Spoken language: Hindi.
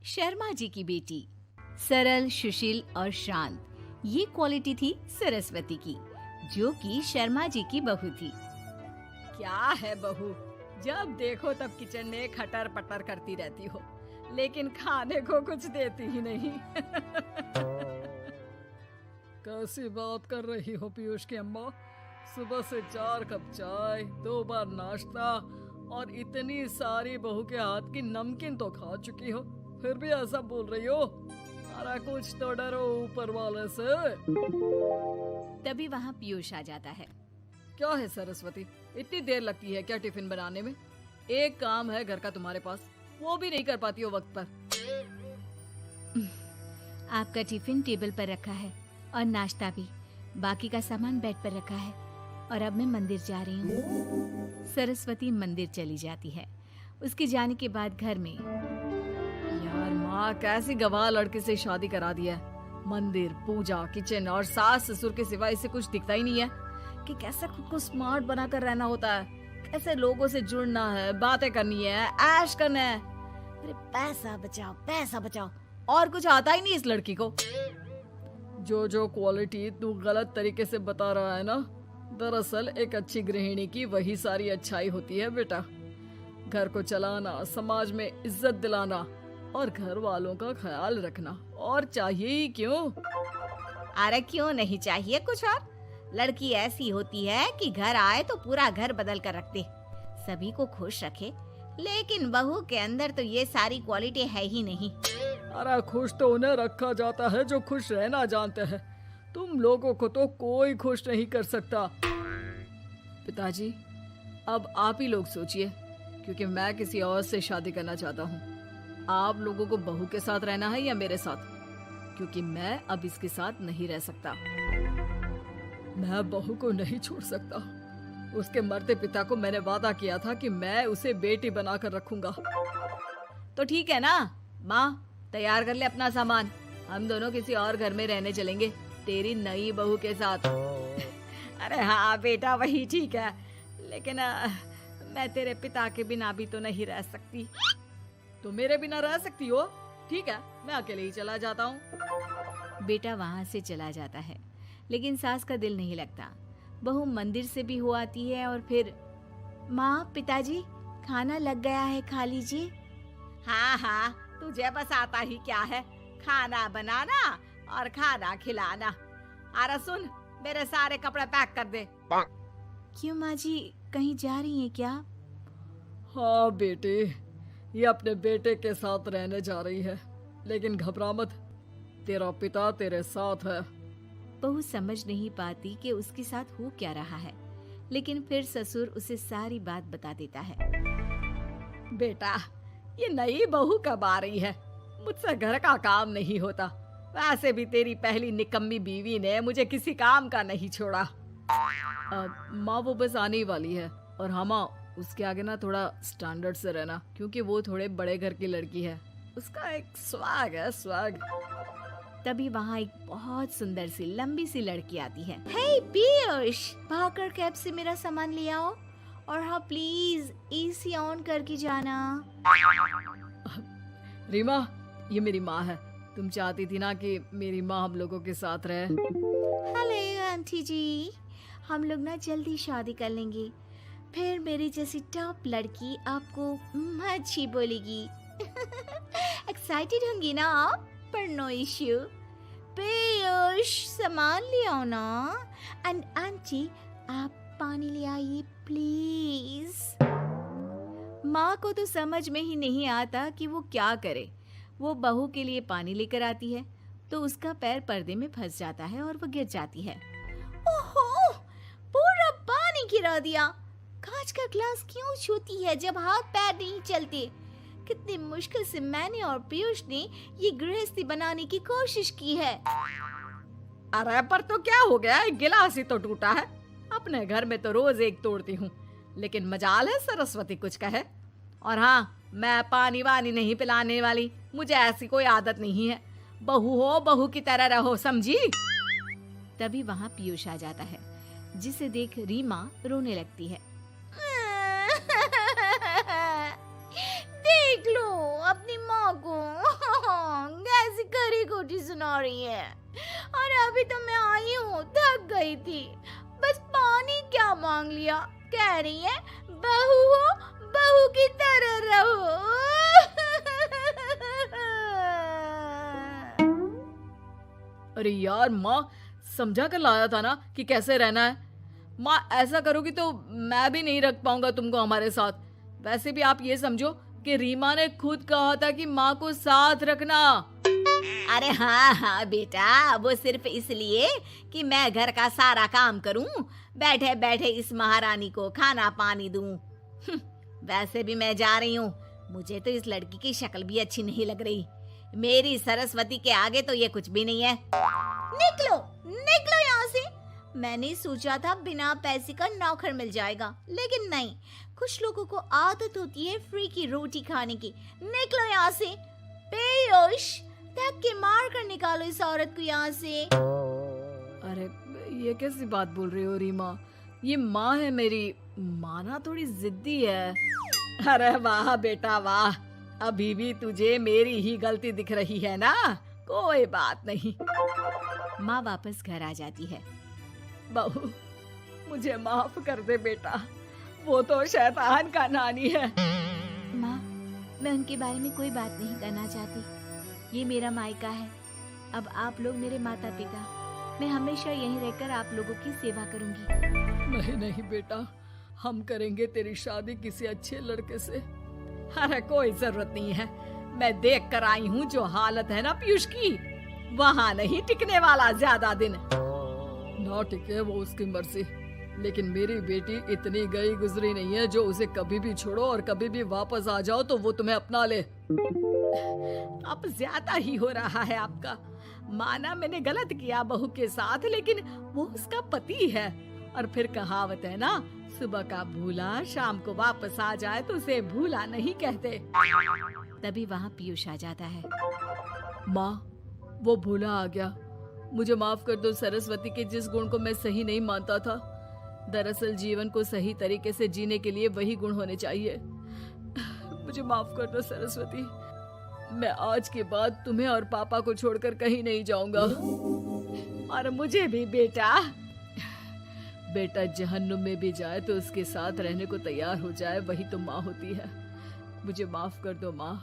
शर्मा जी की बेटी। सरल, सुशील और शांत, ये क्वालिटी थी सरस्वती की, जो कि शर्मा जी की बहू थी। क्या है बहू, जब देखो तब किचन में खटर पटर करती रहती हो, लेकिन खाने को कुछ देती ही नहीं। कैसी बात कर रही हो पीयूष की अम्मा? सुबह से 4 कप चाय, 2 बार नाश्ता और इतनी सारी बहू के हाथ की नमकीन तो खा चुकी हो, फिर भी ऐसा बोल रही हो? अरे कुछ तो डरो ऊपर वाले से। तभी वहाँ पीयूष आ जाता है। क्या है सरस्वती, इतनी देर लगती है क्या टिफिन बनाने में? एक काम है घर का तुम्हारे पास, वो भी नहीं कर पाती हो वक्त पर। आपका टिफिन टेबल पर रखा है और नाश्ता भी, बाकी का सामान बेड पर रखा है और अब मैं मंदिर जा रही हूँ। सरस्वती मंदिर चली जाती है। उसके जाने के बाद घर में, यार माँ कैसी गवाह लड़के से शादी करा दिया है। मंदिर, पूजा, किचन और सास ससुर के सिवा इसे कुछ दिखता ही नहीं है कि कैसे खुद को स्मार्ट बनाकर रहना होता है, कैसे लोगों से जुड़ना है, बातें करनी है, ऐश करना है। अरे पैसा बचाओ और कुछ आता ही नहीं इस लड़की को। जो क्वालिटी तू गलत तरीके से बता रहा है ना, दरअसल एक अच्छी गृहिणी की वही सारी अच्छाई होती है बेटा। घर को चलाना, समाज में इज्जत दिलाना और घर वालों का ख्याल रखना, और चाहिए ही क्यों? अरे क्यों नहीं चाहिए कुछ और? लड़की ऐसी होती है कि घर आए तो पूरा घर बदल कर रख दे, सभी को खुश रखे। लेकिन बहू के अंदर तो ये सारी क्वालिटी है ही नहीं। अरे खुश तो उन्हें रखा जाता है जो खुश रहना जानते हैं। तुम लोगों को तो कोई खुश नहीं कर सकता। पिताजी, अब आप ही लोग सोचिए, क्योंकि मैं किसी और से शादी करना चाहता हूँ। आप लोगों को बहू के साथ रहना है या मेरे साथ? क्योंकि मैं अब इसके साथ नहीं रह सकता। मैं बहू को नहीं छोड़ सकता। उसके मरते पिता को मैंने वादा किया था कि मैं उसे बेटी बनाकर रखूंगा। तो ठीक है ना माँ, तैयार कर ले अपना सामान, हम दोनों किसी और घर में रहने चलेंगे तेरी नई बहू के साथ। अरे हाँ बेटा, वही ठीक है, लेकिन मैं तेरे पिता के बिना भी तो नहीं रह सकती। तो मेरे बिना रह सकती हो? ठीक है, मैं अकेले ही चला जाता हूँ। बेटा वहाँ से चला जाता है, लेकिन सास का दिल नहीं लगता। बहू मंदिर से भी हो आती है और फिर, माँ, पिताजी, खाना लग गया है, खा लीजिए। हाँ, तुझे बस आता ही क्या है, खाना बनाना और खाना खिलाना। अरे सुन, मेरे सारे कपड़े पैक कर दे। क्यों माँ जी, कहीं जा रही हैं क्या? हाँ बेटे, ये अपने बेटे के साथ रहने जा रही है, लेकिन घबरा मत, तेरा पिता तेरे साथ है। बहू समझ नहीं पाती कि उसके साथ हो क्या रहा है, लेकिन फिर ससुर उसे सारी बात बता देता है। बेटा, ये नई बहू कब आ रही है? मुझसे घर का काम नहीं होता। वैसे भी तेरी पहली निकम्मी बीवी ने मुझे किसी काम का नहीं छोड़ा। माँ वो बस आने ही वाली है, और हाँ माँ, उसके आगे ना थोड़ा स्टैंडर्ड से रहना, क्योंकि वो थोड़े बड़े घर की लड़की है। उसका एक स्वैग है, स्वैग। तभी वहाँ एक बहुत सुंदर सी लंबी सी लड़की आती है। हे पीयूष, भागकर कैब से मेरा सामान ले आओ, और हाँ प्लीज एसी ऑन करके जाना। रीमा, ये मेरी माँ है। तुम चाहती थी ना कि मेरी माँ हम लोगों के साथ रहे। हेलो आंटी जी, हम लोग ना जल्दी शादी कर लेंगे, फिर मेरी जैसी टॉप लड़की आपको अच्छी बोलेगी। एक्साइटेड होंगी ना आप? पर नो इश्यू। पीयूष, सामान ले आओ ना, एंड आंटी आप पानी ले आइए प्लीज। माँ को तो समझ में ही नहीं आता कि वो क्या करे। वो बहू के लिए पानी लेकर आती है तो उसका पैर पर्दे में फंस जाता है और वो गिर जाती है। ओहो, पूरा पानी गिरा दिया। कांच का ग्लास क्यों छूती है जब हाथ पैर नहीं चलते? कितनी मुश्किल से मैंने और पीयूष ने ये गृहस्थी बनाने की कोशिश की है। अरे पर तो क्या हो गया, एक गिलास ही तो टूटा है। अपने घर में तो रोज एक तोड़ती हूँ, लेकिन मजाल है सरस्वती कुछ कहे। और हाँ, मैं पानी वानी नहीं पिलाने वाली, मुझे ऐसी कोई आदत नहीं है। बहू हो, बहू की तरह रहो, समझी? तभी वहाँ पीयूष आ जाता है, जिसे देख रीमा रोने लगती है। देख लो अपनी माँ को। रोटी सुना रही है। और अभी तो मैं आई हूँ, थक गई थी, बस पानी क्या मांग लिया। कह रही है बहू हो, बहू की तरह रहो। अरे यार माँ, समझा कर लाया था ना कि कैसे रहना है। माँ ऐसा करोगी तो मैं भी नहीं रख पाऊंगा तुमको हमारे साथ। वैसे भी आप ये समझो कि रीमा ने खुद कहा था कि माँ को साथ रखना। अरे हाँ हाँ बेटा, वो सिर्फ इसलिए कि मैं घर का सारा काम करूं, बैठे बैठे इस महारानी को खाना पानी दूं। वैसे भी मैं जा रही हूँ, मुझे तो इस लड़की की शक्ल भी अच्छी नहीं लग रही। मेरी सरस्वती के आगे तो ये कुछ भी नहीं है। निकलो निकलो यहाँ से। मैंने सोचा था बिना पैसे का नौकर मिल जाएगा, लेकिन नहीं। कुछ लोगों को आदत होती है फ्री की रोटी खाने की। निकलो यहाँ से। पीयूष, धक्के मार कर निकालो इस औरत को यहाँ से। अरे ये कैसी बात बोल रही हो रीमा? ये माँ है मेरी, माना थोड़ी जिद्दी है। अरे वाह बेटा वाह, अभी भी तुझे मेरी ही गलती दिख रही है ना? कोई बात नहीं। माँ वापस घर आ जाती है। बहू, मुझे माफ कर दे बेटा, वो तो शैतान का नानी है। माँ, मैं उनके बारे में कोई बात नहीं करना चाहती। ये मेरा मायका है। अब आप लोग मेरे माता पिता। मैं हमेशा यहीं रहकर आप लोगों की सेवा करूंगी। नहीं नहीं बेटा, हम करेंगे तेरी शादी किसी अच्छे लड़के से। अरे कोई जरूरत नहीं है, मैं देख कर आई हूँ जो हालत है ना पीयूष की, वहाँ नहीं टिकने वाला ज्यादा दिन। ना टिके वो उसकी मर्जी, लेकिन मेरी बेटी इतनी गई गुजरी नहीं है जो उसे कभी भी छोड़ो और कभी भी वापस आ जाओ तो वो तुम्हें अपना ले। अब ज्यादा ही हो रहा है आपका। माना मैंने गलत किया बहू के साथ, लेकिन वो उसका पति है। और फिर कहावत है ना, सुबह का भूला शाम को वापस आ जाए तो उसे भूला नहीं कहते। तभी वहाँ पीयूष आ जाता है। माँ, वो भूला आ गया, मुझे माफ कर दो। सरस्वती के जिस गुण को मैं सही नहीं मानता था, दरअसल जीवन को सही तरीके से जीने के लिए वही गुण होने चाहिए। मुझे माफ कर दो सरस्वती, मैं आज के बाद तुम्हें और पापा को छोड़कर कहीं नहीं जाऊंगा। और मुझे भी बेटा। बेटा जहन्नुम में भी जाए तो उसके साथ रहने को तैयार हो जाए, वही तो माँ होती है। मुझे माफ कर दो माँ।